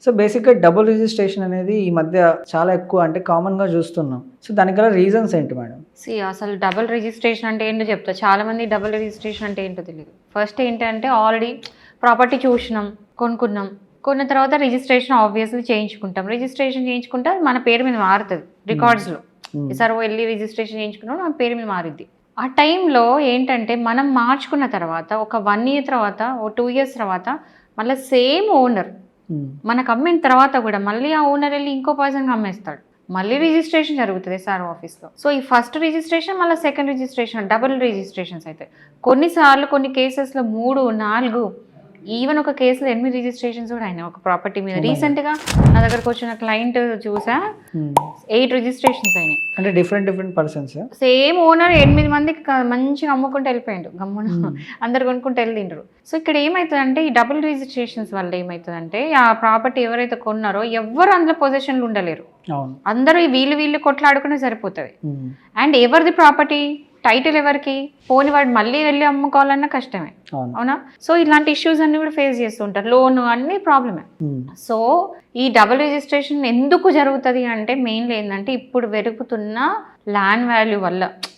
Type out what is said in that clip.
So బేసిక్గా double registration అనేది ఈ మధ్య చాలా ఎక్కువ అంటే కామన్గా చూస్తున్నాం. సో దానికి గల రీజన్స్ ఏంటి మేడం? అసలు డబుల్ రిజిస్ట్రేషన్ అంటే ఏంటో చెప్తా. చాలా మంది డబుల్ రిజిస్ట్రేషన్ అంటే ఏంటో తెలియదు. ఫస్ట్ ఏంటంటే ఆల్రెడీ ప్రాపర్టీ చూసినాం, కొనుక్కున్నాం, కొన్న తర్వాత రిజిస్ట్రేషన్ ఆబ్వియస్లీ చేయించుకుంటాం. రిజిస్ట్రేషన్ చేయించుకుంటే అది మన పేరు మీద మారుతుంది రికార్డ్స్లో. ఈసారి వెళ్ళి రిజిస్ట్రేషన్ చేయించుకున్నాం, మన పేరు మీద మారుద్ది. ఆ టైంలో ఏంటంటే మనం మార్చుకున్న తర్వాత ఒక 1 year తర్వాత, ఓ 2 years తర్వాత మళ్ళీ సేమ్ ఓనర్ మనకు అమ్మిన తర్వాత కూడా మళ్ళీ ఆ ఓనర్ వెళ్ళి ఇంకో పర్సన్కి అమ్మేస్తాడు. మళ్ళీ రిజిస్ట్రేషన్ జరుగుతుంది SRO ఆఫీస్లో. సో ఈ ఫస్ట్ రిజిస్ట్రేషన్ మళ్ళీ సెకండ్ రిజిస్ట్రేషన్, డబుల్ రిజిస్ట్రేషన్స్ అయితే కొన్నిసార్లు కొన్ని కేసెస్లో 3, 4, ఈవెన్ ఒక కేసులో 8 రిజిస్ట్రేషన్స్ కూడా అయినాయి ఒక ప్రాపర్టీ మీద. రీసెంట్గా నా దగ్గరకు వచ్చిన క్లయింట్ చూసా 8 రిజిస్ట్రేషన్స్ అయినాయి. అంటే డిఫరెంట్ పర్సన్స్, సేమ్ ఓనర్ 8 మందికి మంచిగా అమ్ముకుంటూ వెళ్ళిపోయిండు గమ్మున. అందరు కొనుక్కుంటూ వెళ్ళిండ్రు. సో ఇక్కడ ఏమవుతుందంటే ఈ డబుల్ రిజిస్ట్రేషన్స్ వల్ల ఏమవుతుందంటే ఆ ప్రాపర్టీ ఎవరైతే కొన్నారో ఎవ్వరు అందులో పొజిషన్లు ఉండలేరు. అందరూ వీళ్ళు కొట్లాడుకునే సరిపోతుంది. అండ్ ఎవరిది ప్రాపర్టీ, టైటిల్ ఎవరికి, పోని వాడు మళ్ళీ వెళ్ళి అమ్ముకోవాలన్నా కష్టమే, అవునా? సో ఇలాంటి ఇష్యూస్ అన్ని కూడా ఫేస్ చేస్తుంటారు. లోన్ అన్ని ప్రాబ్లమే. సో ఈ డబుల్ రిజిస్ట్రేషన్ ఎందుకు జరుగుతుంది అంటే మెయిన్లీ ఏంటంటే ఇప్పుడు పెరుగుతున్న ల్యాండ్ వాల్యూ వల్ల.